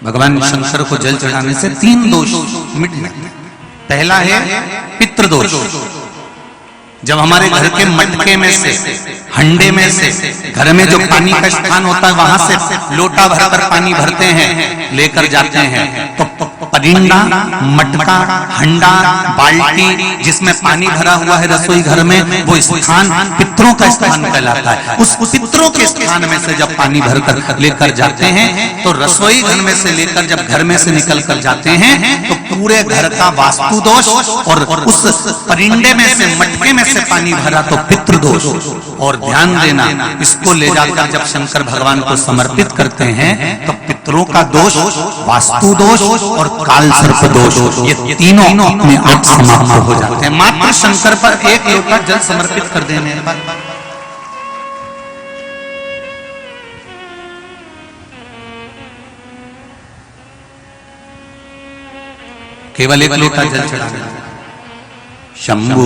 भगवान शंकर को जल चढ़ाने से 3 दोष मिट जाते हैं। पहला है पितृदोष। जब हमारे घर के मटके में से, हंडे में से, घर में जो पानी का स्थान होता है वहां से लोटा भरकर पानी भरते हैं, लेकर जाते हैं, तो परिंदा, मटका, हंडा, बाल्टी जिसमें पानी भरा हुआ है रसोई घर में, वो स्थान पितरों का स्थान कहलाता है। उस पितरों के स्थान में से जब पानी भरकर लेकर जाते हैं तो रसोई घर में से लेकर जब घर में से निकल कर जाते हैं तो पूरे घर का वास्तु दोष, और उस परिंदे में से, मटके में से पानी भरा तो पितृदोष। और ध्यान देना, इसको ले जाकर जब शंकर भगवान को समर्पित करते हैं तो पितरों का दोष, वास्तु दोष और काल सर्प दोष, ये तीनों अपने आप समाप्त हो जाते हैं मात्र शंकर पर एक लोटा जल समर्पित कर देने पर। केवल एक लोटा जल चढ़ाना। शंभु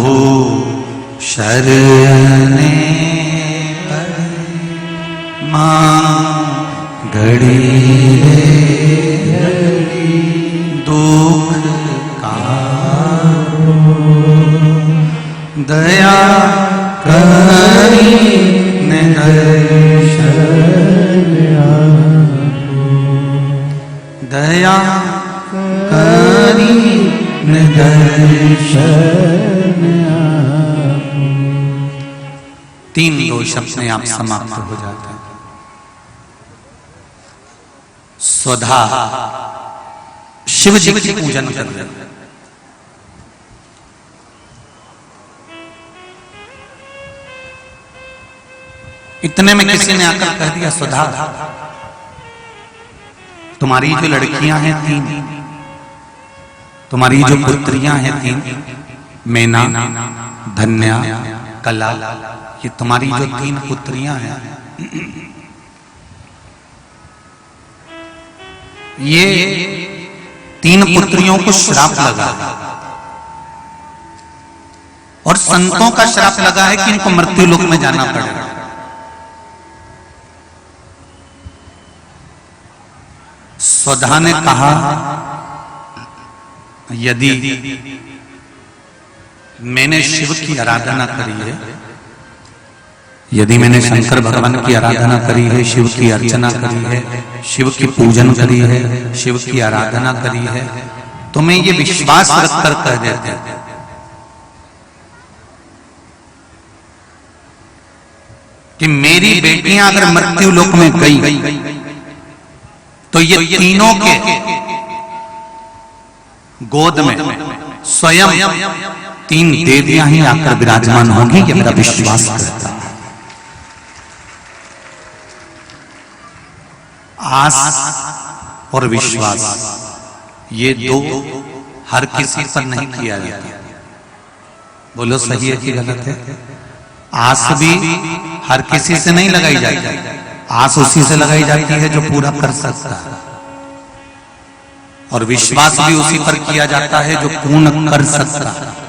शरणे मां घड़ी दुख कारो, दया करी दर्शन दया करी दर्शन। 3 दोष अपने आप समाप्त हो जाते हैं। स्वधा शिव जी की पूजन कर रहे, इतने में किसी ने आकर कह दिया, स्वधा तुम्हारी जो लड़कियां हैं 3, तुम्हारी जो पुत्रियां हैं 3, मैना, धन्या, कला, ये तुम्हारी जो 3 पुत्रियां हैं, ये 3 पुत्रियों को श्राप लगा और संतों का श्राप लगा है कि इनको मृत्यु लोक में जाना पड़ेगा। स्वधा ने कहा, यदि मैंने शिव की आराधना करी है, यदि मैंने शंकर भगवान की आराधना करी है, शिव की अर्चना करी है, शिव की पूजन करी है, शिव की आराधना करी है, तो मैं ये विश्वास रखकर कह देते हैं कि मेरी बेटियां अगर मृत्यु लोक में गई तो ये तीनों के गोद में स्वयं 3 देवियां ही आकर विराजमान होंगी, ये मेरा विश्वास करता है। आस और विश्वास ये 2 हर किसी पर नहीं किया जाता। बोलो सही है कि गलत है? आस भी हर किसी से नहीं लगाई जाती, आस उसी से लगाई जाती है जो पूरा कर सकता है, और विश्वास भी उसी पर किया जाता है जो पूर्ण कर सकता है।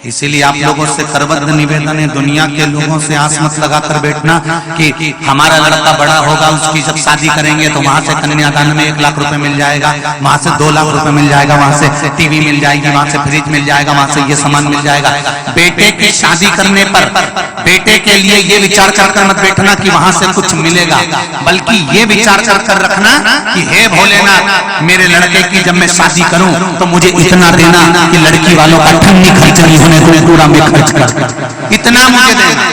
इसीलिए आप लोगों से करबद्ध निवेदन है, दुनिया के लोगों से आस मत लगाकर बैठना कि हमारा लड़का बड़ा होगा, उसकी जब शादी करेंगे तो वहां से कन्यादान में 1 लाख रुपए मिल जाएगा, वहां से 2 लाख रुपए मिल जाएगा, वहां से टीवी मिल जाएगी, वहां से फ्रिज मिल जाएगा, वहां से ये सामान मिल जाएगा। बेटे की शादी करने पर बेटे के लिए ये विचार कर मत बैठना कि वहां से कुछ मिलेगा, बल्कि ये विचार कर रखना कि हे भोलेनाथ, मेरे लड़के की जब मैं शादी करूं तो मुझे इतना देना कि लड़की वालों का ठन्नी खर्च नहीं होने को पूरा में खर्च कर, इतना मुझे देना।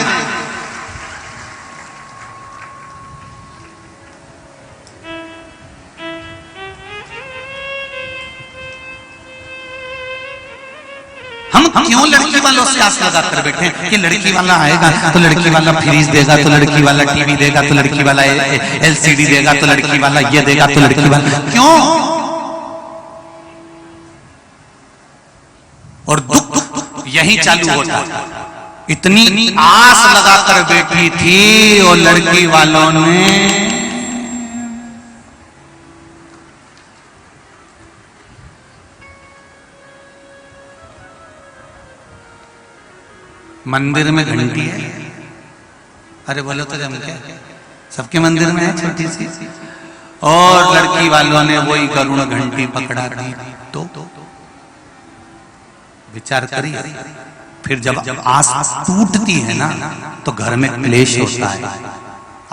हम क्यों लड़की वालों से आस लगा कर बैठे कि लड़की वाला आएगा तो लड़की वाला फ्रिज देगा, तो लड़की वाला टीवी देगा, तो लड़की वाला LCD देगा, तो लड़की वाला ये देगा, तो लड़की वाला क्यों? और दुख यही चालू होता। इतनी आस लगाकर बैठी थी और लड़की वालों ने मंदिर में घंटी है, अरे बोलो तो जम के सबके मंदिर में है छोटी सी, और लड़की वालों ने वही करुण घंटी पकड़ा दी। तो विचार करिए, फिर जब आस टूटती है ना तो घर में क्लेश होता है।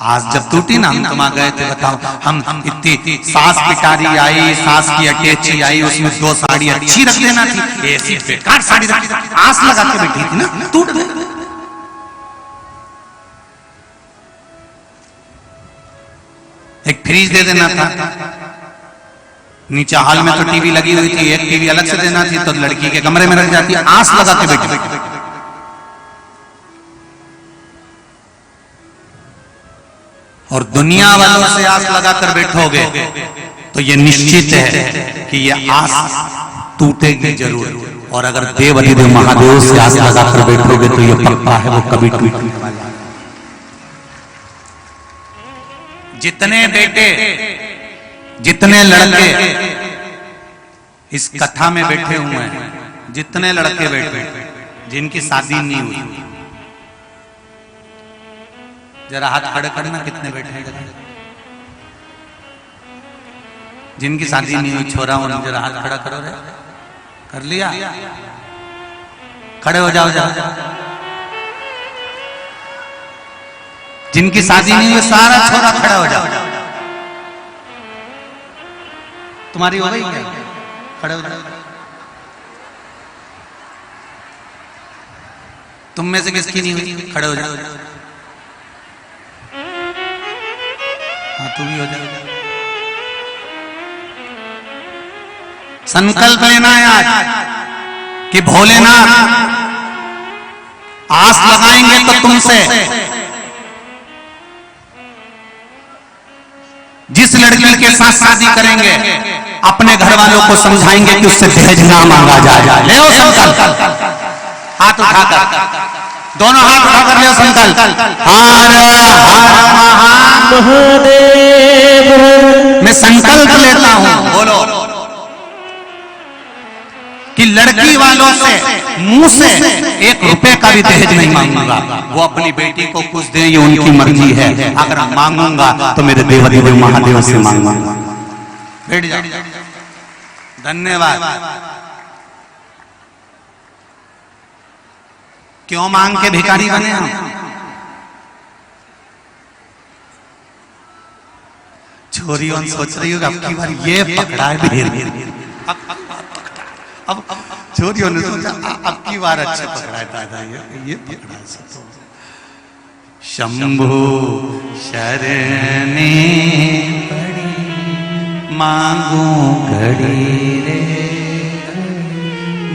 आज जब टूटी ना, हम तुम आ गए थे, बताओ, हम इतनी सास पिटारी आई, सास की अटैची आई, उसमें 2 साड़ी अच्छी रख देना थी, ऐसी बेकार साड़ी रख, आस लगा के बैठी थी ना, टूट गई। एक फ्रिज दे देना था, नीचे हॉल में तो टीवी लगी हुई थी, एक टीवी अलग से देना थी तो लड़की के कमरे में रख जाती, आस लगा के बैठी। और दुनिया वालों से आस लगाकर बैठोगे तो ये निश्चित है कि ये आस टूटेगी जरूर। और अगर देव अधिदेव महादेव से आस लगाकर बैठोगे तो ये पक्का है वो कभी टूटने वाला। जितने बेटे, जितने लड़के इस कथा में बैठे हुए हैं, जितने लड़के बैठे जिनकी शादी नहीं हुई, जरा हाथ खड़े करना, कितने बैठे हैं? जिनकी शादी नहीं हुई, छोरा हो, जरा हाथ खड़ा करो रे। कर लिया? खड़े हो जाओ, जाओ। जिनकी शादी नहीं हुई सारा छोरा खड़ा हो जाओ। तुम्हारी हो गई क्या? खड़े हो जाओ। तुम में से किसकी नहीं हुई? खड़े हो जाओ। हाँ, तू भी हो जा। संकल्प लेना है आज कि भोलेनाथ आस लगाएंगे तो तुमसे, जिस लड़की के साथ शादी करेंगे अपने घर वालों को समझाएंगे कि उससे दहेज ना मांगा जाए। ले आओ संकल्प, हाथ उठाकर, दोनों हाथ उठाकर ले आओ संकल्प। हर हर महादेव, मैं संकल्प लेता हूं, बोलो, कि लड़की वालों से मुंह से 1 रुपए का भी दहेज नहीं मांगूंगा। वो अपनी बेटी को कुछ दे, ये उनकी मर्जी है। अगर मांगूंगा तो मेरे देवाधिदेव महादेव से मांगूंगा। बैठ जाओ। धन्यवाद। क्यों मांग के भिखारी बने हम? छोरियों सोच रही होगी अब की बार ये पकड़ा है, अब छोरियों ने सोचा अब की बार अच्छा पकड़ा है दादा, ये पकड़ा है। शंभु शरणे पड़ी मांगू घड़ी रे,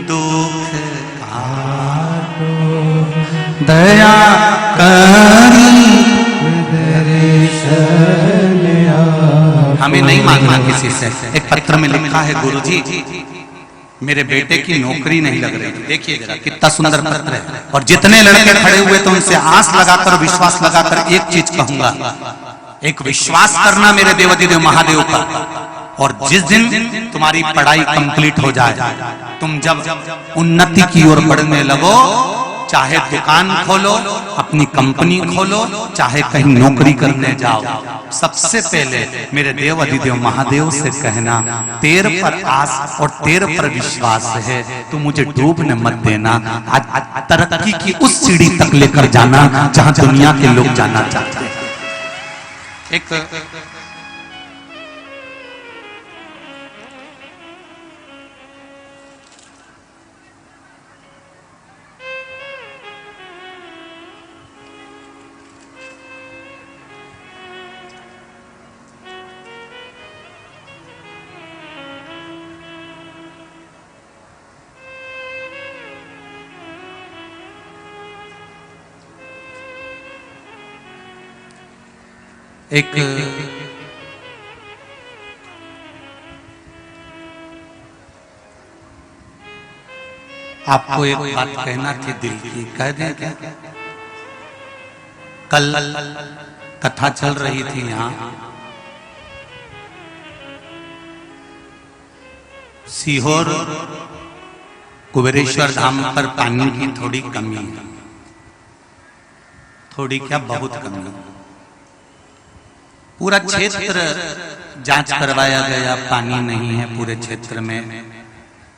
दुख काटो दया करी। हमें नहीं मांगना किसी से। एक पत्र में लिखा है, गुरुजी मेरे बेटे की नौकरी नहीं लग रही। देखिए जरा कितना सुंदर पत्र है। और जितने लड़के खड़े हुए तो उनसे आस लगाकर, विश्वास लगाकर एक चीज कहूंगा, एक विश्वास करना मेरे देवाधिदेव महादेव का। और जिस दिन तुम्हारी पढ़ाई कंप्लीट हो जाए, तुम जब उन्नति की ओर बढ़ने लगो, चाहे दुकान खोलो, अपनी कंपनी खोलो, चाहे कहीं नौकरी करने जाओ, सबसे पहले मेरे देव अधिदेव महादेव से कहना, तेरे पर आस और तेरे पर विश्वास है, तू मुझे डूबने मत देना। आज तरक्की की उस सीढ़ी तक लेकर जाना जहां दुनिया के लोग जाना चाहते हैं। आपको एक बात कहना थी दिल की, कह दें क्या? कल कथा चल रही थी यहाँ, सीहोर कुबेरेश्वर धाम पर पानी की थोड़ी कमी है। थोड़ी क्या, बहुत कमी। पूरा क्षेत्र जांच करवाया गया, पानी नहीं है पूरे क्षेत्र में।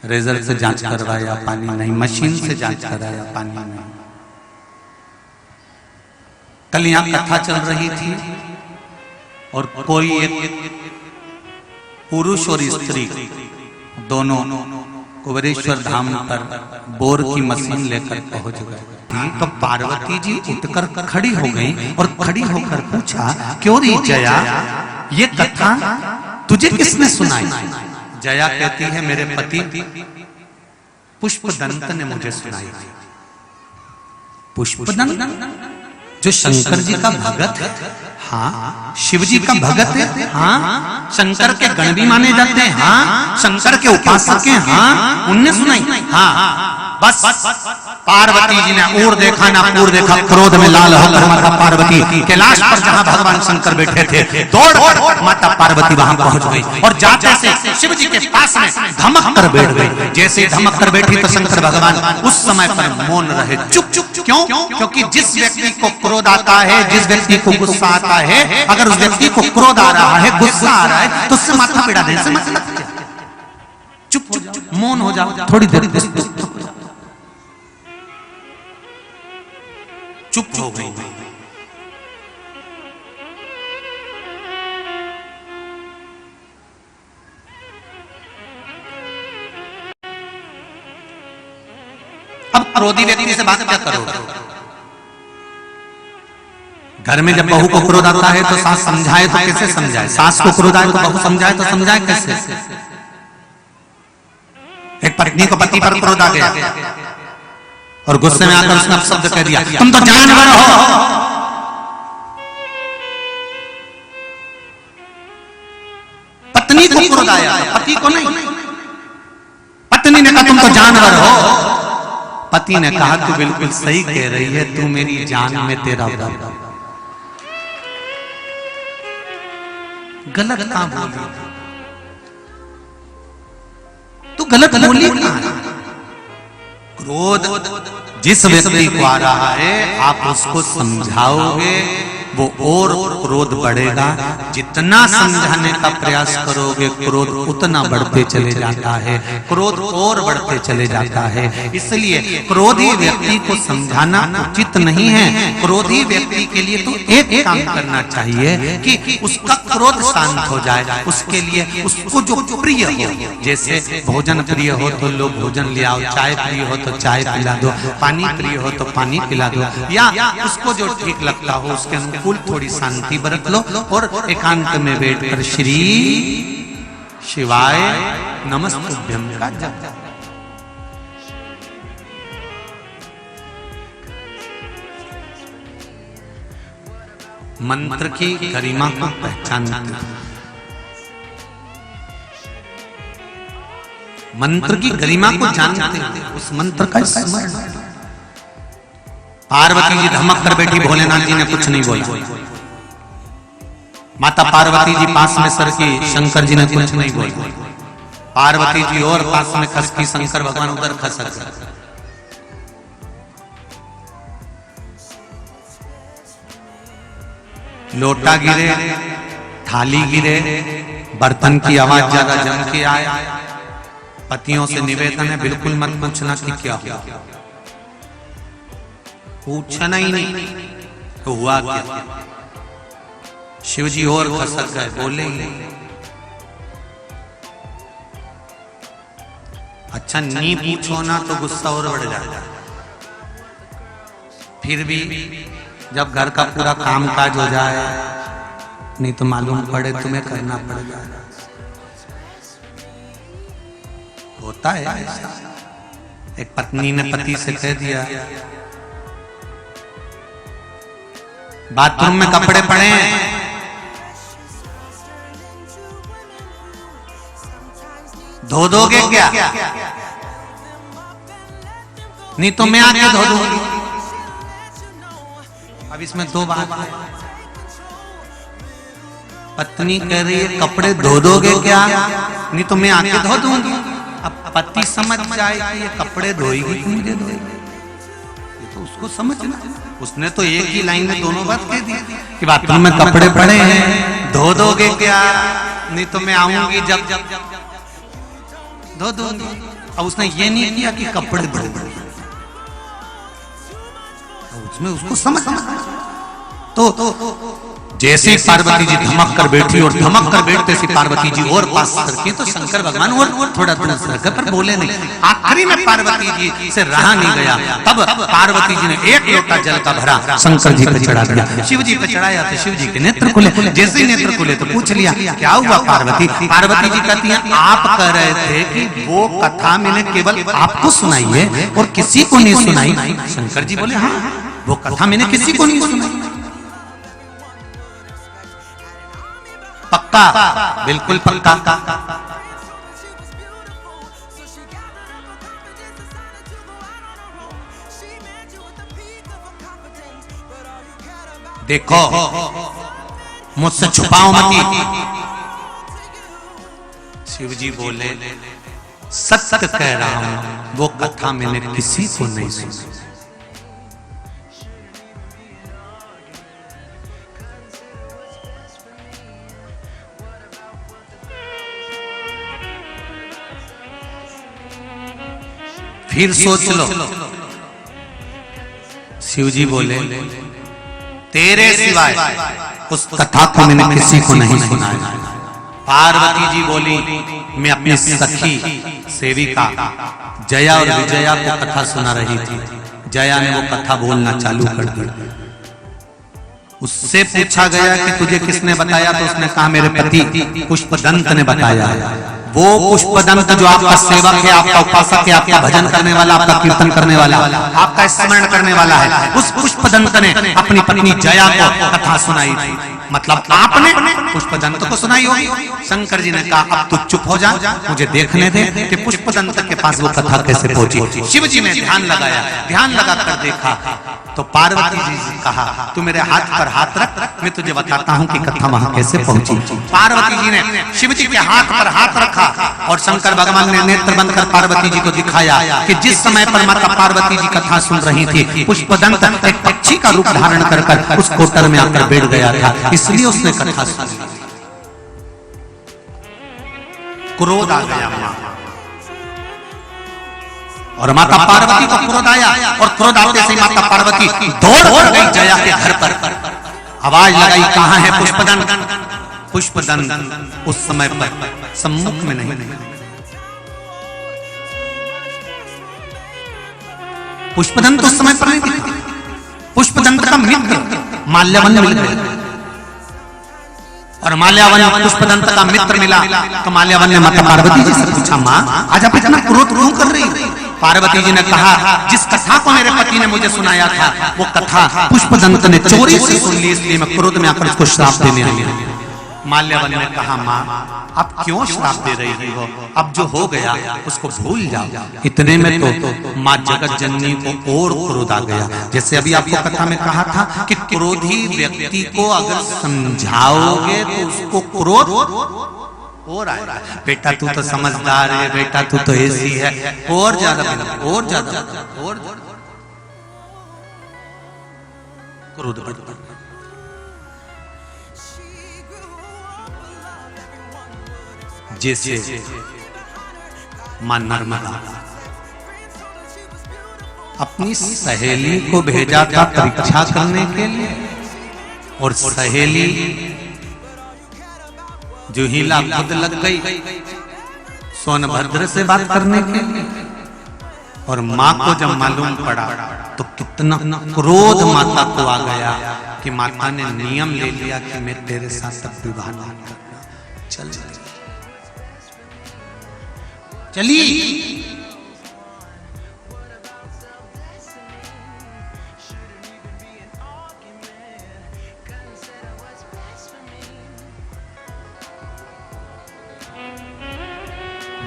रेजर से जांच करवाया, पानी नहीं। मशीन से जांच कराया, पानी नहीं। कल यहां कथा चल रही थी और कोई एक पुरुष और स्त्री दोनों कुबेरेश्वर धाम पर बोर की मशीन लेकर पहुंच गए। तो पार्वती जी उठकर खड़ी हो गई और खड़ी होकर पूछा, क्यों री जया, ये कथा तुझे किसने सुनाई? जया कहती है, मेरे पति पुष्पदंत ने मुझे सुनाई। पुष्पदंत जो शंकर जी का भगत है, हाँ, शिव जी का भगत है, हाँ, शंकर के गण भी माने जाते हैं, हाँ, शंकर के उपासक हैं, हाँ, उनने सुनाई, हाँ। बस पार्वती जी ने और देखा ना पूर देखा, क्रोध में लाल होकर माता पार्वती कैलाश पर जहां भगवान शंकर बैठे थे, दौड़ माता पार्वती वहां पहुंच गई और जाते से शिव जी के पास में धमक कर बैठ गई। जैसे ही धमक कर बैठी तो शंकर भगवान उस समय पर मौन रहे, चुप चुप। क्यों? क्योंकि जिस व्यक्ति को क्रोध आता है, जिस व्यक्ति को गुस्सा आता है, अगर उस व्यक्ति को क्रोध आ रहा है, गुस्सा आ रहा है, तो उससे माथा पीड़ा देने से मतलब क्या? चुप चुप मौन हो जाओ, थोड़ी देर चुप हो गई। अब क्रोधी व्यक्ति से बात क्या करोगे? घर में जब बहू को क्रोध आता है तो सास समझाए तो कैसे समझाए? सास को क्रोध आए तो बहू समझाए तो समझाए कैसे? एक पत्नी को पति पर क्रोध आ गया और गुस्से में आकर उसने अपशब्द कह दिया, तुम तो जानवर हो। पत्नी को क्रोध आया, पति को नहीं। पत्नी ने कहा, तुम तो जानवर हो। पति ने कहा, तू बिल्कुल सही कह रही है, तू मेरी जान में तेरा दर्द। गलत कहां बोली? तू गलत बोली कहां? क्रोध जिस व्यक्ति को आ रहा है, आप उसको समझाओगे, वो और क्रोध बढ़ेगा। जितना समझाने का प्रयास करोगे, क्रोध उतना बढ़ते चले जाता है, क्रोध और बढ़ते चले जाता है। इसलिए क्रोधी व्यक्ति को समझाना उचित नहीं है। क्रोधी व्यक्ति के लिए तो एक काम करना चाहिए कि उसका क्रोध शांत हो जाए। उसके लिए उसको जो प्रिय हो, जैसे भोजन प्रिय हो तो लो भोजन ले आओ, चाय प्रिय हो तो चाय पिला दो, पानी प्रिय हो तो पानी पिला दो, या उसको जो ठीक लगता हो उसके अनुकूल थोड़ी शांति बरत लो और एकांत में बैठकर श्री शिवाय नमस्तुभ्यं का जप। मंत्र की गरिमा को पहचानना, मंत्र की गरिमा को जानते हैं, उस मंत्र का स्मरण। पार्वती जी धमक कर बैठी, भोलेनाथ जी ने कुछ नहीं बोला। माता पार्वती जी पास में सर की, शंकर जी ने कुछ नहीं बोला। पार्वती जी और पास में खस की, शंकर भगवान उधर खसक गए। लोटा गिरे, थाली गिरे, बर्तन की आवाज ज्यादा जम के आए। पतियों से निवेदन है, बिल्कुल मत पूछना कि क्या हुआ, पूछना ही नहीं तो हुआ क्या। शिव जी और खसक गए, बोले ही नहीं। अच्छा नहीं पूछो ना तो गुस्सा और बढ़ जाता। फिर भी जब घर का पूरा कामकाज हो जाए, नहीं तो मालूम पड़े तुम्हें करना पड़ेगा। होता है ऐसा। एक पत्नी ने पति से कह दिया, बाथरूम में कपड़े पड़े हैं, धो दोगे क्या? नहीं तो मैं आके धो दूंगी। अब इसमें दो बात है। पत्नी कह रही है कपड़े धो दोगे क्या? नहीं तो मैं आके धो दूंगी। अब पति समझ जाए कि ये कपड़े धोएगी तो मुझे धोएगी, ये तो उसको समझना। उसने तो एक ही लाइन में दोनों बात कह दी कि बाथरूम में कपड़े पड़े हैं, धो दोगे क्या? नहीं तो मैं आऊंगी जब धो दूंगी। अब उसने ये नहीं किया कि कपड़े बड़े बड़े, उसमें उसको समझ तो जैसे पार्वती जी धमक कर बैठी और धमक कर बैठते सी पार्वती जी और पास करके तो शंकर भगवान और थोड़ा थोड़ा सरक पर बोले नहीं। आखिरी में पार्वती जी से रहा नहीं गया, तब पार्वती जी ने एक लोटा जल का भरा शंकर जी पे चढ़ा दिया। शिव जी पे चढ़ाया तो शिव जी के नेत्र खुले। जैसे ही नेत्र खुले तो पूछ लिया क्या हुआ पार्वती? पार्वती जी कहती है आप कह रहे थे कि वो कथा मैंने केवल आपको सुनाई है और किसी को नहीं सुनाई। शंकर जी बोले हाँ, वो कथा मैंने किसी को नहीं सुनाई। पक्का? बिल्कुल पक्का। देखो मुझसे छुपाओ मत। शिव जी बोले सत्य कह रहा हूं, वो कथा मैंने किसी को नहीं सुनी। फिर सोच लो। शिव जी बोले तेरे सिवाय उस कथा को मैंने किसी को नहीं सुनाया। पार्वती जी बोली मैं अपनी सखी सेविका जया और विजया को कथा सुना रही थी। जया ने वो कथा बोलना चालू कर दी। उससे पूछा गया कि तुझे किसने बताया, तो उसने कहा मेरे पति पुष्पदंत ने बताया। वो पुष्पदंत जो आपका सेवक है, आपका उपासक है, आपका भजन करने वाला, आपका कीर्तन करने वाला, आपका स्मरण करने वाला है, उस पुष्पदंत ने अपनी पत्नी जया को कथा सुनाई थी। मतलब आपने पुष्पदंत को सुनाई होगी। शंकर जी ने कहा अब तू चुप हो जा, मुझे देखने दे कि पुष्पदंत के पास वो कथा कैसे पहुंची। शिव जी ने ध्यान लगाया, ध्यान लगाकर देखा तो पार्वती जी ने कहा तू मेरे हाथ पर हाथ रख, मैं तुझे बताता हूँ कि कथा वहां कैसे पहुंची। पार्वती जी ने शिव जी के हाथ पर हाथ रखा और शंकर भगवान ने नेत्र बंद कर पार्वती जी को दिखाया कि जिस समय पर माता पार्वती जी कथा सुन रही थी, पुष्पदंत एक पक्षी का रूप धारण कर उस कोटर में आकर बैठ गया था, इसलिए उसने कथा सुनी। क्रोध आ गया और माता पार्वती को क्रोध आया और क्रोध आते से माता पार्वती दौड़ गई जया के घर पर। आवाज लगाई कहां है पुष्पदंत? पुष्पदंत उस समय पर सम्मुख में नहीं। पुष्पदंत उस समय पर नहीं। पुष्पदंत का मित्र माल्यवन मिल गया और माल्यावन पुष्पदंत का मित्र मिला तो माल्यावन ने माता पार्वती जी से पूछा मां आज आप इतना क्रोध क्यों कर रही हो? पार्वती जी ने कहा जिस कथा को मेरे पति ने मुझे सुनाया था वो कथा पुष्पदंत ने चोरी से सुन ली, इसलिए मैं क्रोध में आकर उसको श्राप देने आई हूं। माल्यावन ने कहा मां आप क्यों श्राप दे रही हो? अब जो हो गया उसको भूल जाओ। इतने में तो मां जगत जननी को और क्रोध आ गया। जैसे अभी आपको कथा में कहा था कि क्रोधी व्यक्ति को अगर समझाओगे तो उसको क्रोध और आएगा। बेटा तू तो समझदार है, बेटा तू तो ऐसी है, और ज्यादा और ज्यादा और क्रोध बढ़ता। जैसे मां नर्मदा अपनी सहेली को भेजा था परीक्षा करने के लिए और सहेली जो हीला खुद लग गई सोनभद्र से बात करने के लिए, और मां को जब मालूम पड़ा तो कितना क्रोध माता को आ गया कि माता ने नियम ले लिया कि मैं तेरे साथ तक विवाह नहीं करना। चल चली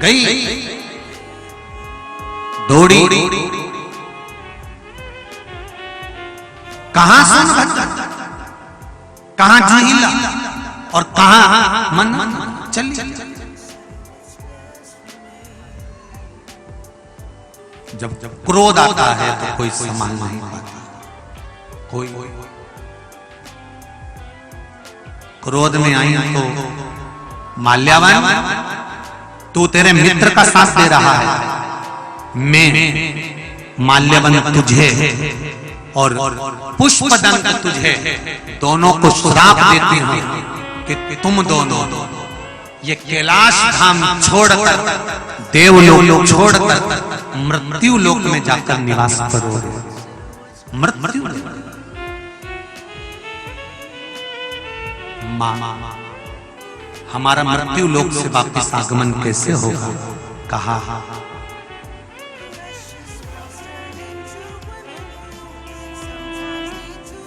गई दौड़ी कहां सोनभद्र, कहां झीला और कहां मन। चल जब क्रोध आता है तो कोई सम्मान नहीं पाता। कोई क्रोध में आई तो माल्यावन तू तेरे मित्र का साथ दे रहा है, मैं माल्यवन तुझे और पुष्पदंत तुझे दोनों को श्राप देती हूं कि तुम दोनों ये कैलाश धाम छोड़कर, देवलोक छोड़कर मृत्यु लोक में जाकर निवास करोगे। मृत्यु मां, हमारा मृत्यु लोक से वापस आगमन कैसे होगा? कहा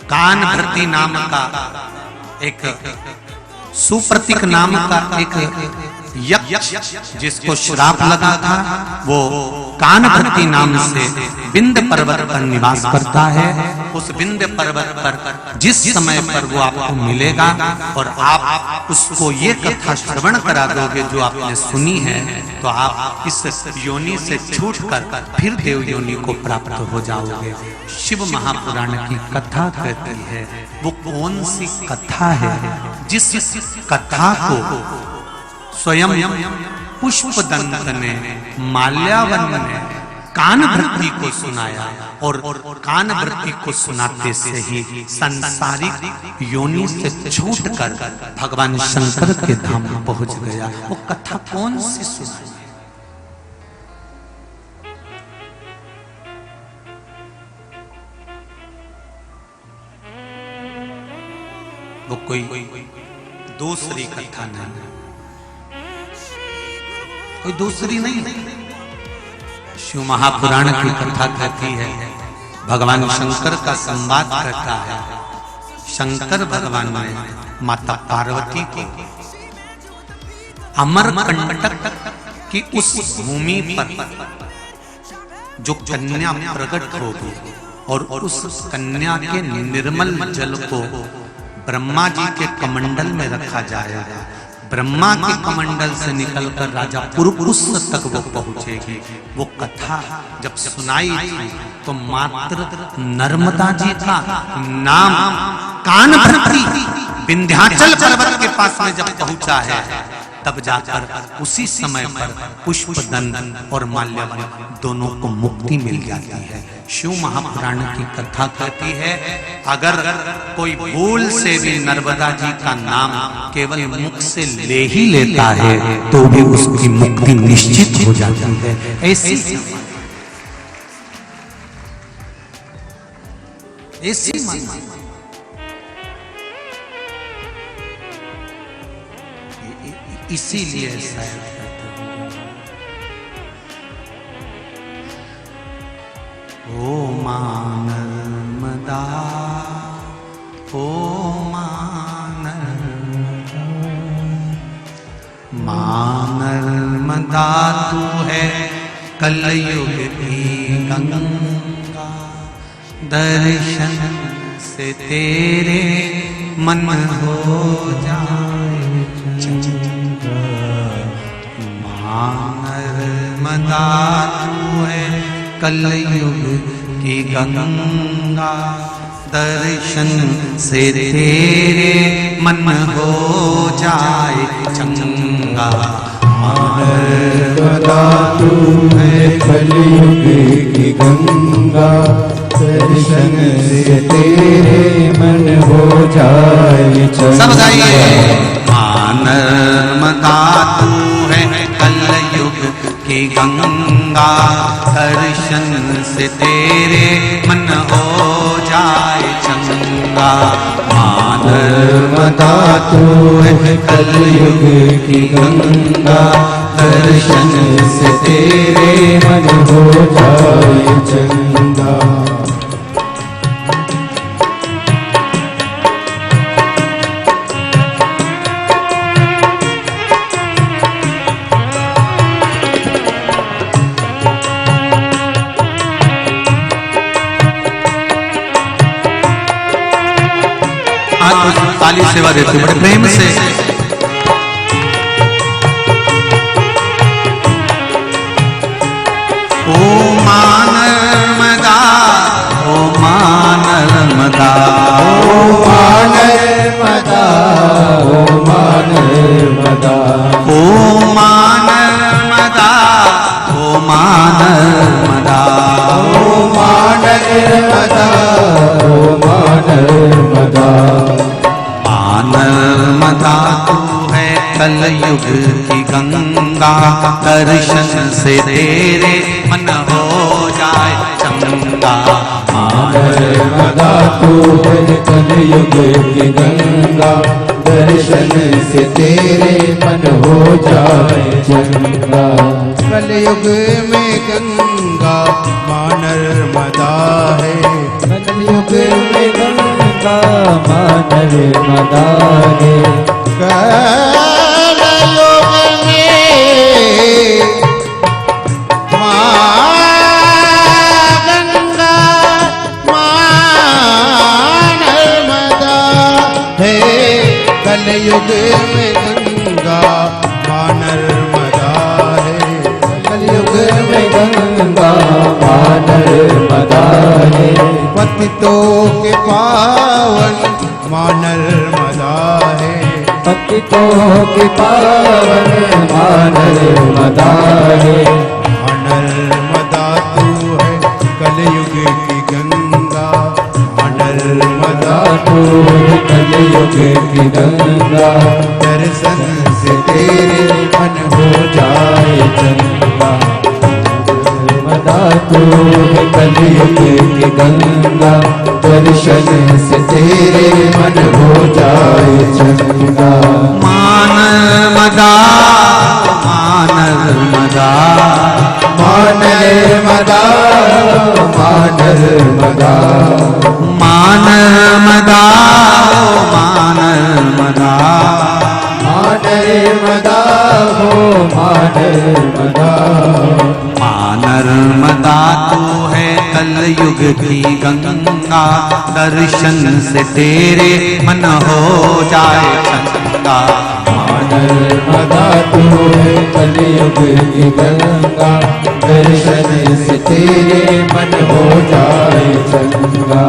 कानभृति नाम का एक सुप्रतीक नाम का एक यक्ष जिसको श्राप लगा था, वो कानभृति नाम से विंध्य पर्वत पर निवास करता है। उस विंध्य पर्वत पर जिस समय पर वो आपको मिलेगा और आप उसको ये कथा श्रवण करा दोगे जो आपने सुनी है, तो आप इस योनि से छूटकर फिर देव योनि को प्राप्त हो जाओगे। शिव महापुराण की कथा कहती है, वो कौन सी कथा है जिस कथा को स्वयं पुष्पदंत ने, माल्यावन ने कानभृति को सुनाया और कानभृति को सुनाते से ही संसारिक योनि से छूटकर भगवान शंकर के धाम में पहुंच गया। वो कथा कौन सी सुनाई? वो कोई दूसरी कथा नहीं, कोई दूसरी नहीं। शिव महापुराण की कथा कहती है, भगवान शंकर का संवाद करता है। शंकर भगवान ने माता पार्वती को अमरकंटक की उस भूमि पर जो कन्या प्रकट होगी और उस कन्या के निर्मल जल को ब्रह्मा जी के कमंडल में रखा जाएगा। ब्रह्मा के कमंडल से निकलकर राजा पुरुपुष्प तक वो पहुंचेगी। वो कथा जब सुनाई थी तो मात्र नर्मदा जी का नाम कानभृति विंध्याचल पर्वत के पास में जब पहुंचा है, तब जाकर उसी समय पर पुष्पदंत और माल्यवन दोनों को मुक्ति मिल जाती है। शिव महापुराण की कथा कहती है, अगर कोई भूल से भी नर्मदा जी का नाम केवल मुख से ले ही लेता है तो भी उसकी मुक्ति निश्चित हो जाती है। ऐसी इसीलिए शायद ओ मां नर्मदा, ओ मां नर्मदा तू है कलयुग की गंगा, दर्शन से तेरे मन हो जाए नर्मदा तू है कलयुग की गंगा, दर्शन से तेरे मन हो जाए चंगा। नर्मदा तू है कलयुग की गंगा, दर्शन से तेरे मन हो जाए चंगा। सब गाइए, नर्मदा तू है कलयुग की गंगा, दर्शन से तेरे मन हो जाए चंगा। नर्मदा तू है कलयुग की गंगा, दर्शन से तेरे मन हो जाए चंगा। ताली सेवा देते बड़े प्रेम से। ओ मां नर्मदा, ओ मां नर्मदा, ओ मां नर्मदा, ओ मां नर्मदा, मानर्मदा मानर्मदा मानर्मदा मानर्मदा तू है कलयुग की गंगा दर्शन से तेरे मन हो जाए चंगा मानर्मदा तू है कलयुग की गंगा दर्शन से तेरे मन हो जाए चंगा कलयुग में गंगा मानर्मदा है कलयुग में गंगा मानर्मदा है कलयुग में गंगा मानर्मदा है कलयुग में गंगा मानर्मदा है कलयुग में गंगा मानर्मदा है पतितों के पावन मानर्मदा है पतितों के पावन मानर्मदा है मानर्मदा तू है कलयुग की गंगा मानर्मदा तू कलयुग की गंगा दर्शन से तेरे मन हो जाए चंगा नर्मदा तू कलयुग की गंगा दर्शन से तेरे मन हो जाए चंगा मानर्मदा मानर्मदा मानर्मदा मानर्मदा मानर्मदा मानर्मदा मानर्मदा हो मानर्मदा मानर्मदा तू है कलयुग की गंगा दर्शन से तेरे मन हो जाए चंगा मानर्मदा तू है कलयुग की गंगा दर्शन से तेरे मन हो जाए चंगा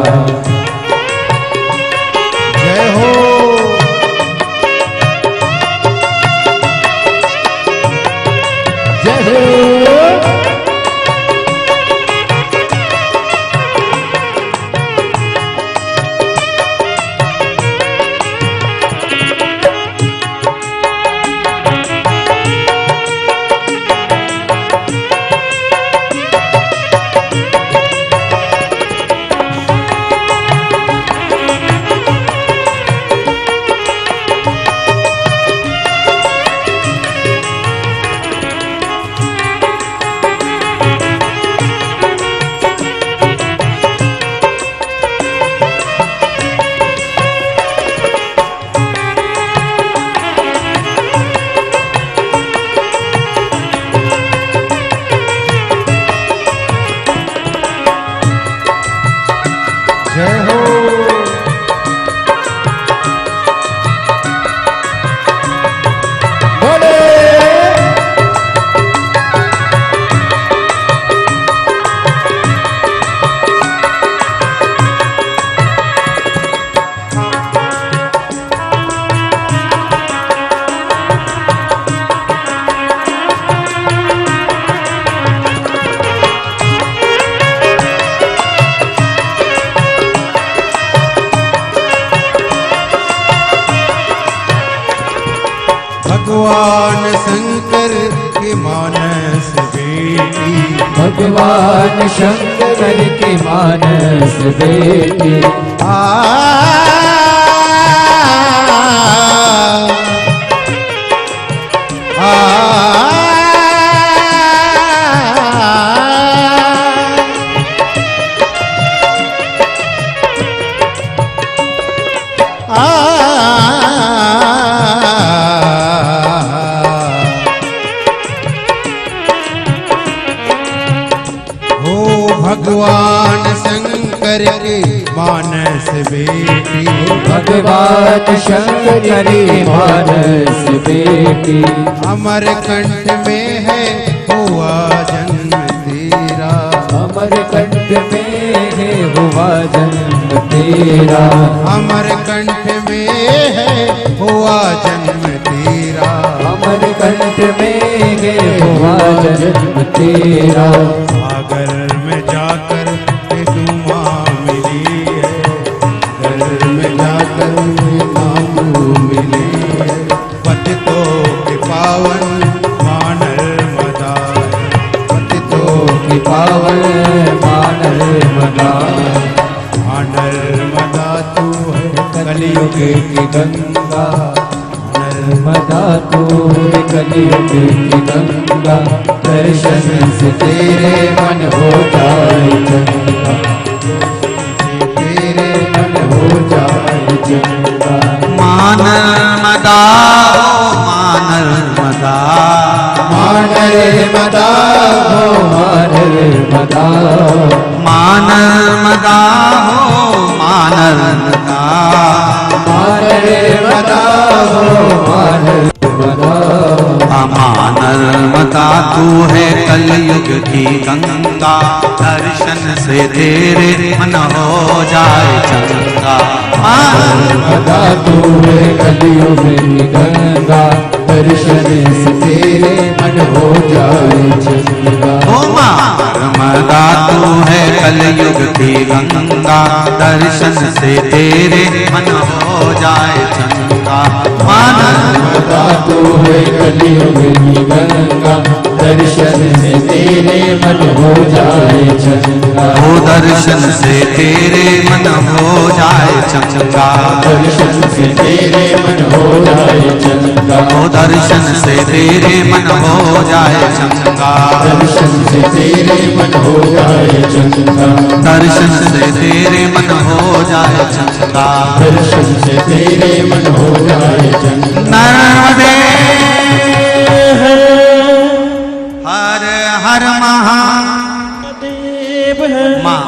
जय हो जय हो जय हो बोले भगवान शंकर की मानस बेटी भगवान शंकर के मानस बेटी भगवान शंकर के मानस बेटी भगवान शंकर के मानस बेटी अमरकंठ में है हुआ जन्म तेरा अमरकंठ में है हुआ जन्म तेरा अमरकंठ में है हुआ जन्म तेरा अमरकंठ में है हुआ जन्म तेरा। सागर में जाकर डूबा मिली है, घर में जाकर नामू मिली है। पतितों के पावन मानर मदा, पतितों की पावन मानर मदा। मानर मदा तू है कलयुग की गंगा, नर्मदा तू है कलयुग की गंगा। दर्शन से तेरे मन हो जाए चंगा, तेरे मन हो जाए चंगा। मान मदा हो मान मदा, मानर मदा हो मानर मदा। मानर मदा हो मानर मदा। मानर मदा हो मानर मदा। मानर मदा तू है कलयुग की गंगा, दर्शन से तेरे मन हो जाए चंगा। मानर मदा तू है कलयुग की गंगा। दर्शन से तेरे मन हो जाए चंगा। ओ नर्मदा तू है कलयुग की गंगा, दर्शन से तेरे मन हो जाए चंगा। नर्मदा तू है कलयुग की गंगा। दर्शन से तेरे मन हो जाए चंगा। ओ दर्शन से तेरे मन हो जाए चंगा। दर्शन से तेरे मन हो जाए चंगा। ओ दर्शन से तेरे मन हो जाए चंगा। दर्शन से तेरे मन हो जाए चंगा। दर्शन से तेरे मन हो जाए चंगा। दर्शन से तेरे मन हो जाए चंगा। नर्मदे हर हर महादेव माँ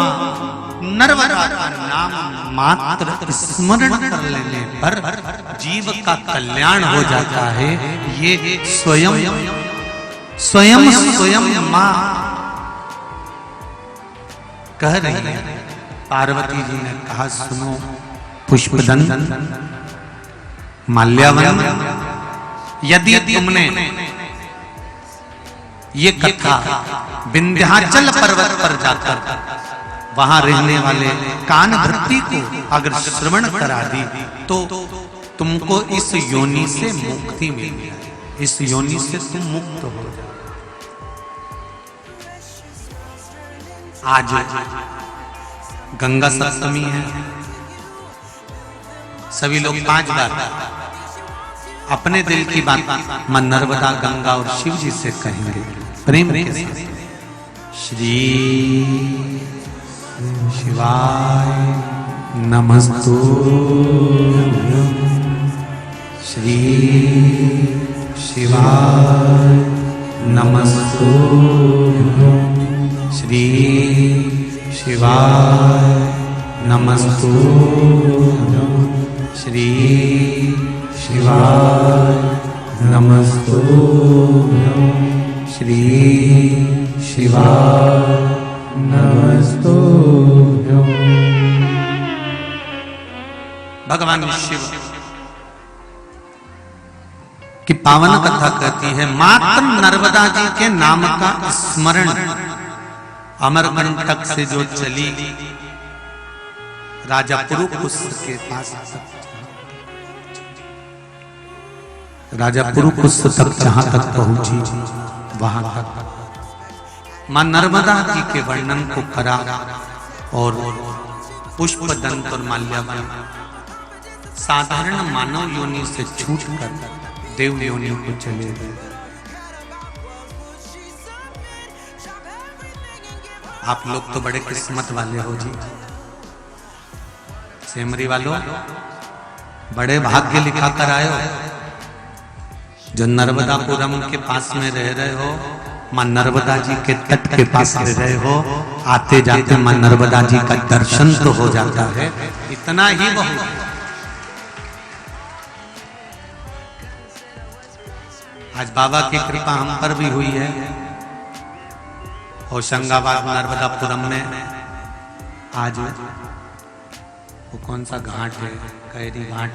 नर्मदा का नाम मात्र स्मरण कर लेने पर जीव का कल्याण हो जाता है। ये स्वयं स्वयं स्वयं माँ कह रही है। पार्वती जी ने कहा सुनो पुष्पदंत माल्यावन, यदि तुमने ये कथा विंध्याचल पर्वत पर जाकर वहां रहने वाले कानभट्टी को अगर श्रवण करा दी तो तुमको इस योनि से मुक्ति मिल जाए, इस योनि से तुम मुक्त हो जाओ। आज गंगा सप्तमी है, सभी लोग 5 बार अपने दिल की बात मां नर्मदा गंगा और शिव जी से कहेंगे प्रेम के साथ। श्री शिवाय नमस्तुभ्यं, श्री शिवाय नमस्तुभ्यं, श्री शिवाय नमस्तुभ्यं, श्री शिवाय नमस्तुभ्यं, श्री शिवाय नमस्तुभ्यं। भगवान शिव की पावन कथा कहती है मात्र नर्मदा जी के नाम का स्मरण अमरकंटक से जो चली राजा पुरुकुस के पास, राजा पुरुकुस तक जहां तक पहुंची वहां तक मां नर्मदा जी के वर्णन को करा और पुष्पदंत और माल्यावन साधारण मानव योनि से छूटकर देव योनि को चले गए। आप लोग तो बड़े किस्मत वाले हो जी, सेमरी वालों बड़े भाग्य लिखा कर आए हो जो नर्मदापुरम के पास में रह रहे हो, मां नर्मदा जी के तट के पास रह रहे हो, आते जाते मां नर्मदा जी का दर्शन तो हो जाता है। इतना ही बहुत आज बाबा की कृपा हम पर भी हुई है। होशंगाबाद नर्मदापुरम में आज वो कौन सा घाट है, कैरी घाट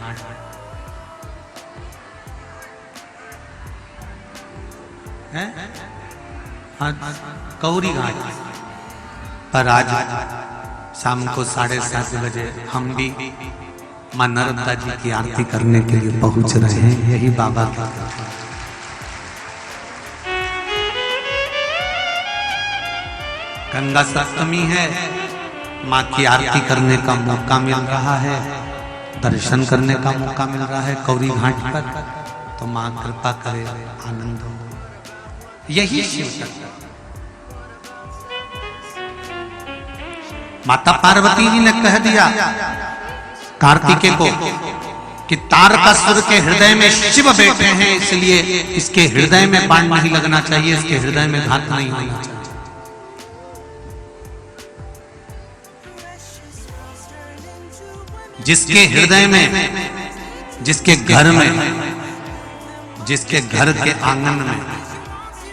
है, आज कौरी घाट पर आज शाम को 7:30 बजे हम भी मां नर्मदा जी की आरती करने के लिए पहुंच रहे हैं। यही बाबा का गंगा सप्तमी है, मां की आरती करने का मौका मिल रहा है, दर्शन करने का मौका मिल रहा है कौरी घाट पर। तो मां कृपा करे, आनंद हो। यही शिव शक्ति। माता पार्वती जी ने कह दिया कार्तिकेय को कि तारकासुर के हृदय में शिव बैठे हैं, इसलिए इसके हृदय में बाण नहीं लगना चाहिए, इसके हृदय में घात नहीं होना चाहिए। जिसके हृदय में, जिसके घर में, जिसके घर के आंगन में,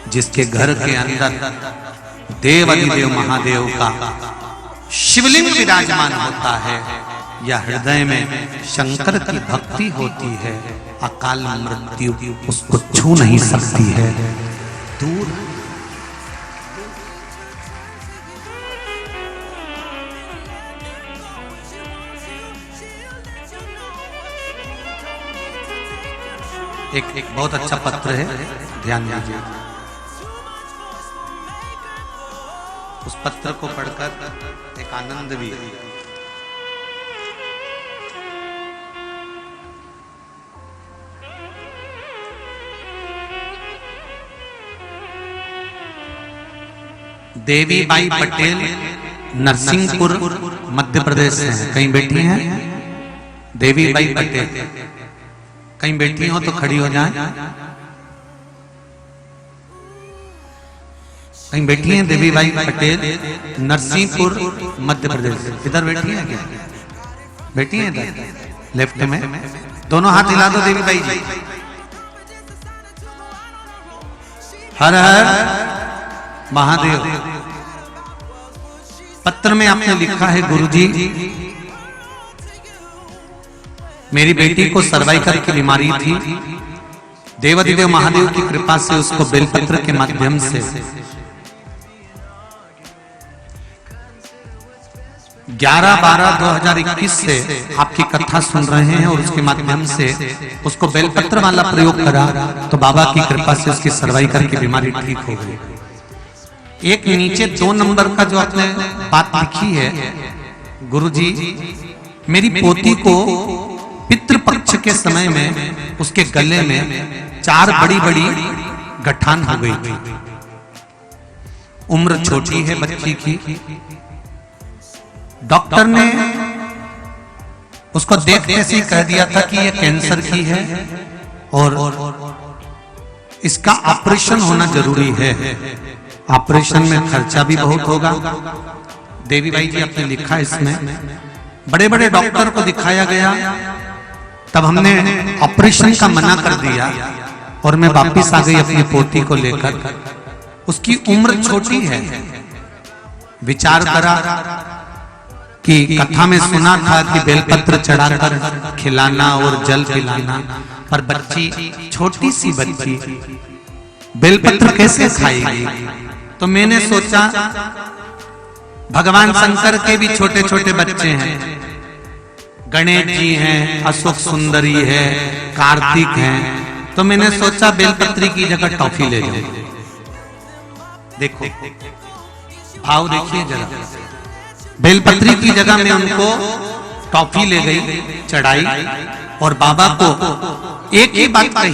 जिसके घर के अंदर देवाधिदेव महादेव का शिवलिंग विराजमान होता है या हृदय में शंकर की भक्ति होती है, अकाल मृत्यु उसको छू नहीं सकती है, दूर। एक बहुत अच्छा पत्र है, ध्यान दीजिए। उस पत्र को पढ़कर एक आनंद भी है। देवी बाई पटेल नरसिंहपुर मध्य प्रदेश से हैं। कहीं बैठी हैं देवी बाई पटेल? कहीं बैठी हो तो खड़ी हो जाएं। कहीं बैठी हैं देवी बाई पटेल नरसिंहपुर मध्य प्रदेश। इधर बैठी हैं क्या? बैठी हैं इधर लेफ्ट में। दोनों हाथ हिला दो देवी बाई जी। हर हर महादेव। पत्र में आपने लिखा है, गुरुजी मेरी बेटी को सर्वाइकल की बीमारी थी, देवाधिदेव महादेव की कृपा से उसको बेलपत्र के माध्यम से 11/12/2021 से आपकी कथा सुन रहे हैं और उसके माध्यम से उसको बेलपत्र वाला प्रयोग करा तो बाबा की कृपा से उसकी सर्वाइकल की बीमारी ठीक हो गई। एक नीचे 2 नंबर का जो आपने बात लिखी है, गुरुजी मेरी पोती को पितृपक्ष के समय में उसके गले में 4 बड़ी-बड़ी गठान हो गई थी। उम्र छोटी है बच्ची की। डॉक्टर ने उसको देखते से ही कह दिया था कि यह कैंसर की है और इसका ऑपरेशन होना जरूरी है। ऑपरेशन में खर्चा भी बहुत होगा। देवी बाई जी आपने लिखा इसमें, बड़े बड़े डॉक्टर को दिखाया गया, तब हमने ऑपरेशन का मना कर दिया और मैं वापिस आ गई अपनी पोती को लेकर। उसकी उम्र छोटी है। विचार करा कि कथा में सुना था कि बेलपत्र चढ़ाकर खिलाना और जल पिलाना, पर बच्ची छोटी सी बच्ची बेलपत्र कैसे खाएगी? तो मैंने सोचा भगवान शंकर के भी छोटे छोटे बच्चे हैं, गणेश जी हैं, अशोक सुंदरी है, कार्तिक हैं, तो मैंने सोचा बेलपत्री की जगह टॉफी ले जाऊं। देखो भाव देखिए जरा। बेलपत्री की जगह में उनको टॉफी ले गई, चढ़ाई, और बाबा को एक ही बात कही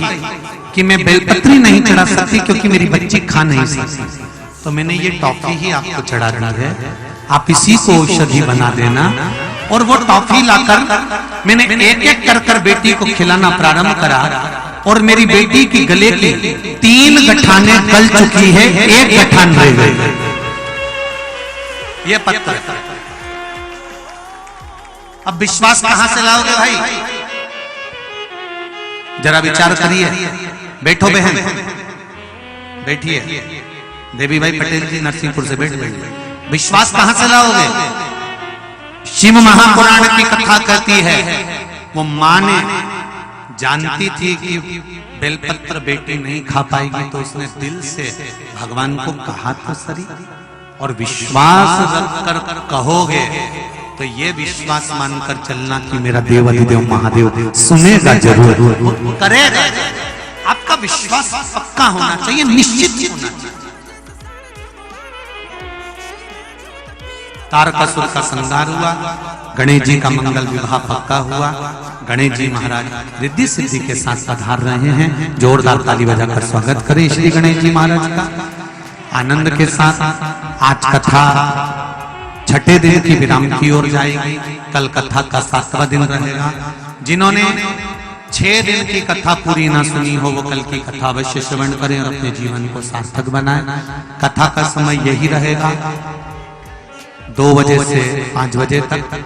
कि मैं बेलपत्री नहीं चढ़ा सकती क्योंकि मेरी बच्ची खा नहीं सकती, तो मैंने ये टॉफी ही आपको चढ़ा दी है, आप इसी को औषधि बना देना। और वो टॉफी लाकर मैंने एक एक कर कर बेटी को खिलाना प्रारंभ करा और मेरी बेटी की गले की 3 गठाने गल चुकी है, 1 गठान रह गई। ये पत्र। अब विश्वास कहां से लाओगे भाई? जरा विचार करिए। बैठो बहन, बैठिए। देवी बाई पटेल जी नरसिंहपुर से बैठ गई। विश्वास कहां से लाओगे? शिव महापुराण की कथा कहती है वो मां ने जानती थी कि बेलपत्र बेटी नहीं खा पाएगी, तो उसने दिल से भगवान को कहा तो सही, और विश्वास रखकर कहोगे तो ये विश्वास मानकर चलना कि मेरा देव अधिदेव महादेव सुनेगा जरूर, करेगा। आपका विश्वास पक्का होना चाहिए, निश्चित होना चाहिए। तारकासुर का संहार हुआ, गणेश जी का मंगल विवाह पक्का हुआ। गणेश जी महाराज रिद्धि सिद्धि के साथ पधार रहे हैं। जोरदार ताली बजाकर स्वागत करें श्री गणेश जी महाराज का। आनंद के साथ आज कथा छठे दिन की विराम की ओर जाएगी। कल कथा का 7वां दिन रहेगा। जिन्होंने 6 दिन की कथा पूरी ना सुनी हो, वो कल की कथा अवश्य श्रवण करें और अपने जीवन को सार्थक बनाएं। कथा का समय यही रहेगा, 2 बजे से 5 बजे तक।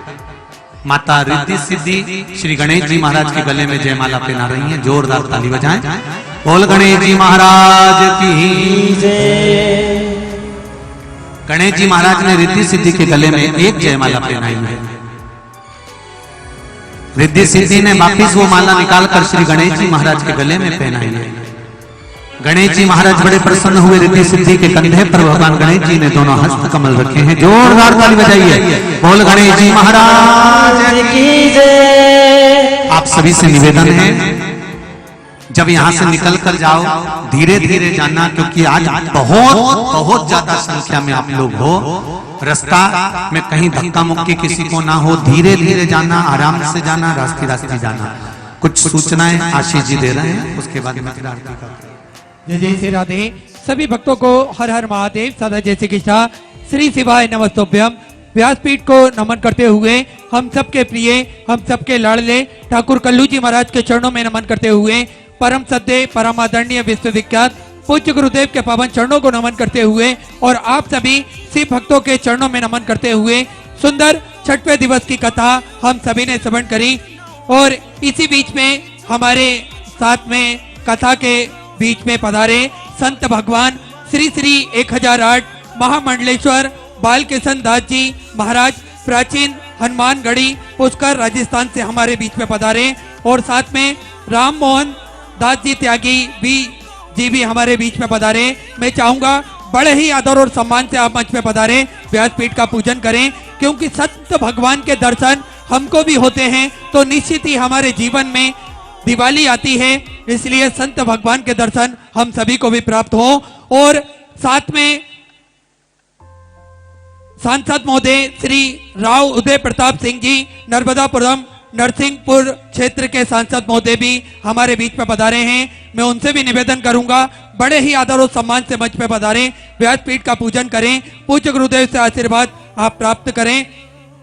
माता रिद्धि सिद्धि श्री गणेश जी महाराज के गले में जयमाला पहना रही हैं। जोरदार ताली बजाएं। बोल गणेश जी महाराज की जय। गणेश जी महाराज ने रिद्धि सिद्धि के गले में एक जयमाला पहनाई है। रिद्धि सिद्धि ने वापिस वो माला निकालकर श्री गणेश जी महाराज के गले में पहनाई है। गणेश जी महाराज बड़े प्रसन्न हुए। रिद्धि सिद्धि के कंधे पर भगवान गणेश जी ने दोनों हस्त कमल रखे हैं। जोरदार ताली बजाइए। बोल गणेश जी महाराज की जय। आप सभी से निवेदन है, जब यहां से निकल कर जाओ धीरे धीरे जाना, क्योंकि आज बहुत ज्यादा संख्या में आप लोग हो। रास्ता में कहीं धक्का मुक्की किसी को ना हो, धीरे धीरे जाना, आराम से जाना, रास्ते जाना। कुछ सूचनाएं आशीष जी दे रहे हैं, उसके बाद में आरती करते हैं। जय जय श्री राधे। सभी भक्तों को हर हर महादेव, सदा जय श्री कृष्णा, श्री शिवाय नमस्तुभ्यम। व्यासपीठ को नमन करते हुए हम सबके प्रिय, हम सबके लाडले ठाकुर कल्लू जी महाराज के चरणों में नमन करते हुए, परम सद्य परमादरणीय विश्वविख्यात पूज्य गुरुदेव के पावन चरणों को नमन करते हुए और आप सभी शिव भक्तों के चरणों में नमन करते हुए सुंदर छठवें दिवस की कथा हम सभी ने श्रवण करी। और इसी बीच में हमारे साथ में कथा के बीच में पधारे संत भगवान श्री श्री 1008 महामंडलेश्वर बालकिशन दास जी महाराज, प्राचीन हनुमानगढ़ी पुष्कर राजस्थान से हमारे बीच में पधारे। और साथ में राम मोहन दास जी त्यागी जी भी हमारे बीच में पधारे। मैं चाहूंगा बड़े ही आदर और सम्मान से आप मंच में पधारे, व्यासपीठ का पूजन करें, क्योंकि संत भगवान के दर्शन हमको भी होते हैं तो निश्चित ही हमारे जीवन में दिवाली आती है। इसलिए संत भगवान के दर्शन हम सभी को भी प्राप्त हो। और साथ में सांसद महोदय श्री राव उदय प्रताप सिंह जी, नर्मदापुरम नरसिंहपुर क्षेत्र के सांसद महोदय भी हमारे बीच में पधारे हैं। मैं उनसे भी निवेदन करूंगा बड़े ही आदर और सम्मान से मंच पे पधारें, व्यासपीठ का पूजन करें, पूज्य गुरुदेव से आशीर्वाद आप प्राप्त करें।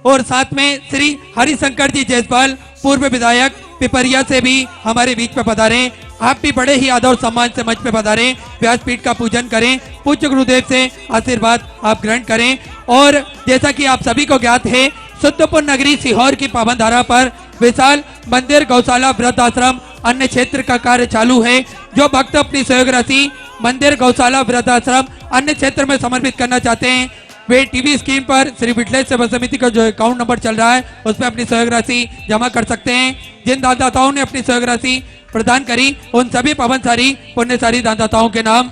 और साथ में श्री हरिशंकर जी जयसवाल पूर्व विधायक पिपरिया से भी हमारे बीच में पधारे। आप भी बड़े ही आदर और सम्मान से मंच पे पधारें, व्यासपीठ का पूजन करें, पूज्य गुरुदेव से आशीर्वाद आप ग्रहण करें। और जैसा कि आप सभी को ज्ञात है, शुद्धपुर नगरी सीहोर की पावन धारा पर विशाल मंदिर, गौशाला, वृद्ध आश्रम, अन्य क्षेत्र का कार्य चालू है। जो भक्त अपनी सहयोग राशि मंदिर, गौशाला, वृद्ध आश्रम, अन्य क्षेत्र में समर्पित करना चाहते हैं, वे टीवी स्क्रीन पर श्री विठलेश सेवा समिति का जो अकाउंट नंबर चल रहा है उसमें अपनी सहयोग राशि जमा कर सकते हैं। जिन दानदाताओं ने अपनी सहयोग राशि प्रदान करी उन सभी पावनसारी पुण्यसारी दानदाताओं के नाम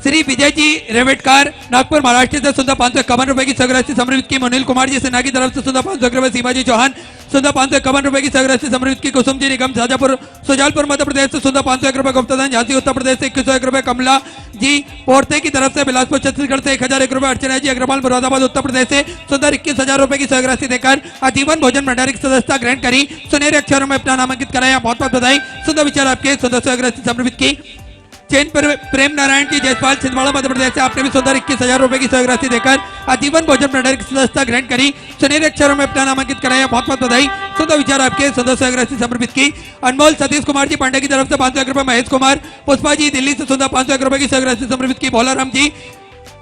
श्री विजय जी रेवटकार नागपुर महाराष्ट्र से सुंदर 551 रुपए की सहराशि समर्पित की। मुनील कुमार जी सेना की तरफ से सुंदर 500 रुपए। शिवाजी चौहान सुंदर 551 रुपए की सहराशि समर्पित की। कुसुम जी निगम शाजापुर सुजालपुर मध्य प्रदेश से सुंदर 501 रुपए गुप्तदान। झांसी उत्तर प्रदेश से 2101 रुपए। कमला जी पोर्ते की तरफ से बिलासपुर छत्तीसगढ़ से 1001 रुपए। अर्चना जी अग्रवाल मुरादाबाद उत्तर प्रदेश से सुंदर 21,000 रुपए की सहराशि देकर आजीवन भोजन भंडारी की सदस्यता ग्रहण करी। सुनहरे अक्षरों में अपना नामांकित कराया। बहुत बहुत बधाई। सुंदर विचार आपके सुंदर सहराशि समर्पित की। चैन पर प्रेम नारायण की जयसवाल छिंदवाड़ा मध्य प्रदेश से आपने भी सुंदर 21,000 रुपए की सहराशि देकर आजीवन भोजन भंडारी की सदस्यता ग्रहण करी। सुनहरे अक्षरों में अपना नामांकित कराया। बहुत बहुत बधाई। सुंदर विचार आपके सुंदर सहराशि समर्पित की। अनमोल सतीश कुमार जी पांडे की तरफ से 501 रुपए। महेश कुमार पुष्पा जी दिल्ली से सुंदर 501 रुपए की सहराशि समर्पित की। भोलाराम जी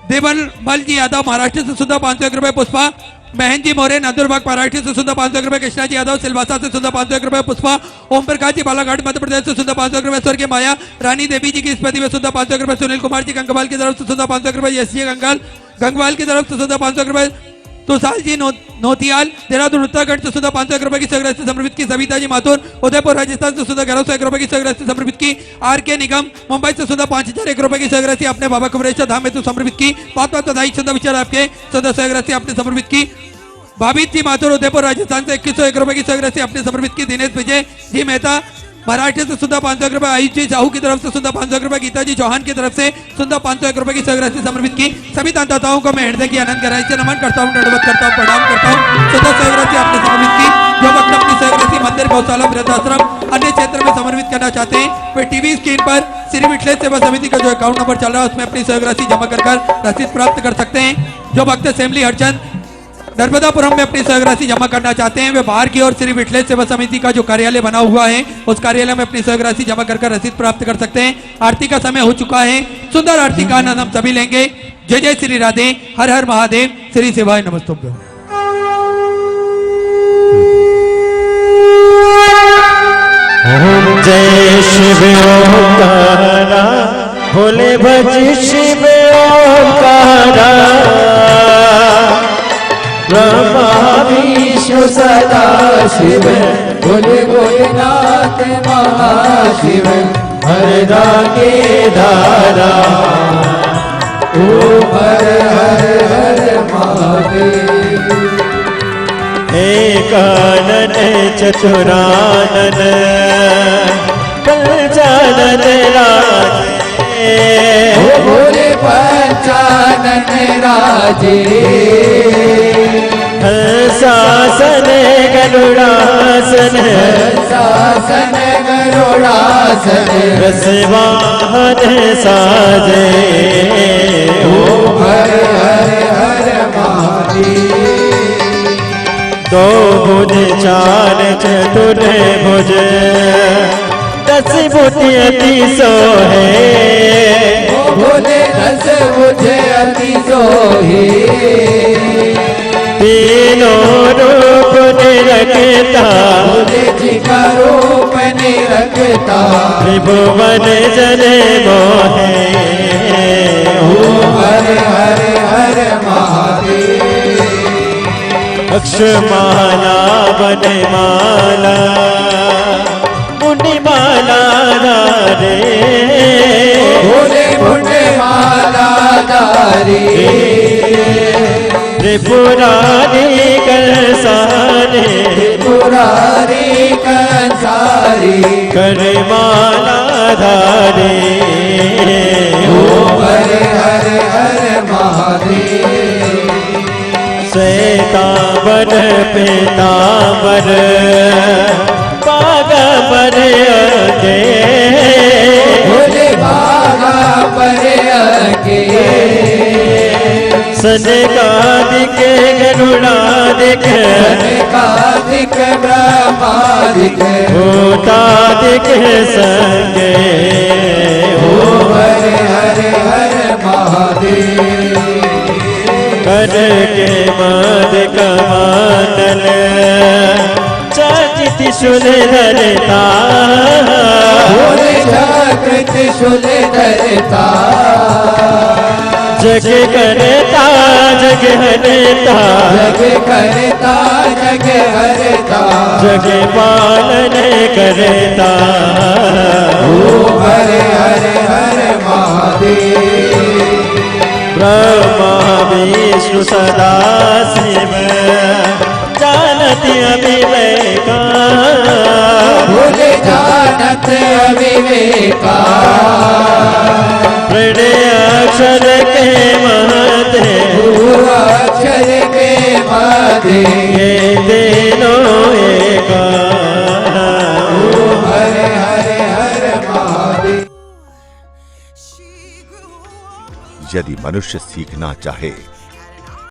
देवलमल जी यादव महाराष्ट्र से सुंदर 501 रुपए। पुष्पा महन जी मोरे नंदुरबाग महाराष्ट्र से सुंदर 501 रुपए। कृष्णा जी यादव सिलवासा से सुंदर 501 रुपए। पुष्पा ओम प्रकाश जी बालाघाट मध्य प्रदेश से सुंदर 501 रुपए। स्वर्गीय माया रानी देवी जी की स्मृति में सुंदर 501 रुपए। सुनील कुमार जी गंगवाल की तरफ से सुंदर 501 रुपए। यश जी गंगवाल की तरफ से सुंदर 501 रुपए। तुषार जी नोतियाल देहरादून उत्तराखंड से सुधा 501 रुपए की सहराशि समर्पित की। सविता जी माथुर उदयपुर राजस्थान से सुधा 1101 रुपए की सहराशि समर्पित की। आर के निगम मुंबई से सुधा 5001 रुपए की सहराशि अपने बाबा कुमरेश्वर धाम में तो समर्पित की। पांचवा तदाई सुधा विचार आपके सुधा सहराशि आपने समर्पित की। भाभी जी माथुर उदयपुर राजस्थान से 2101 रुपए की सहराशि आपने समर्पित की। दिनेश विजय जी मेहता महाराष्ट्र से सुधा 501 रुपए। आयुष जी साहू की तरफ से सुधा 501 रुपए। गीता जी चौहान की तरफ से सुधा 501 रुपए की सहराशि समर्पित की। सभी दानदाताओं को मैं हृदय की आनंद गहराई से नमन करता हूँ, दंडवत करता हूँ, प्रणाम करता हूँ। सुधा सहराशि आपने समर्पित की। जो भक्त अपनी सहराशि मंदिर, गौशाला, वृद्धाश्रम अन्य क्षेत्र में समर्पित करना चाहते हैं वे टीवी स्क्रीन पर श्री विठलेश सेवा समिति का जो अकाउंट नंबर चल रहा है उसमें अपनी सहराशि जमा कर रसीद प्राप्त कर सकते हैं। जो भक्त असेंबली हरचंद नर्मदापुरम में अपनी सहराशि जमा करना चाहते हैं वे बाहर की ओर श्री विठलेश सेवा समिति का जो कार्यालय बना हुआ है उस कार्यालय में अपनी सहराशि जमा कर रसीद प्राप्त कर सकते हैं। आरती का समय हो चुका है। सुंदर आरती का आनंद हम सभी लेंगे। जय जय श्री राधे, हर हर महादेव, श्री शिवाय नमस्तुभ्यं। ओम जय शिव ओंकारा, भोले भज शिव ओंकारा। ब्रह्मा विष्णु सदा शिव, बोले भोलेनाथ महाशिव। हरदा के धारा, ओम हर हर हर महादेव। एकानन चतुरानन, पंचानन राजे। ओ भोले पंचानन राजे। शासन गरुड़ासन, शासन गरुड़ासन। रसवाहन साजे। ओम हर हर हर महादेव। दो भुज चार चतुर भुज, 10 भुज अति सोहे। भोले 10 भुज अति सोहे। तीनों रूप निरखता, भोले जी का रूप निरखता। त्रिभुवन जन मोहे। ओम हर हर हर महादेव। अक्षमाला वनमाला, मुनिमाला धारे। भोले मुंडे माला धारी। त्रिपुरारी कंसारे, त्रिपुरारी कंसारी। करमाला धारे। ओम हर हर हर महादेव। श्वेतांबर पीतांबर, बागंबर आगे। भोले बागा पर आगे। सनकादिक गरुड़ादिक, सनकादिक ब्रह्मादिक। भूतादिक संगे। ओम हर हर हर महादेव। कर के मद कमानल, चाचित शुल धरता। भोले चक्र त्रिशूल धरता। जग करता जग हरता, जग करता जग हरता। जग पालन करता। ओम हर हर हर महादेव। ब्रह्मा विष्णु सदा शिव, जानती अविवेका। भोले जानत अविवेका। प्रणय अक्षर के महते, अक्षर के माधे। ये तीनों एका। ओम हर हर हर महादेव। यदि मनुष्य सीखना चाहे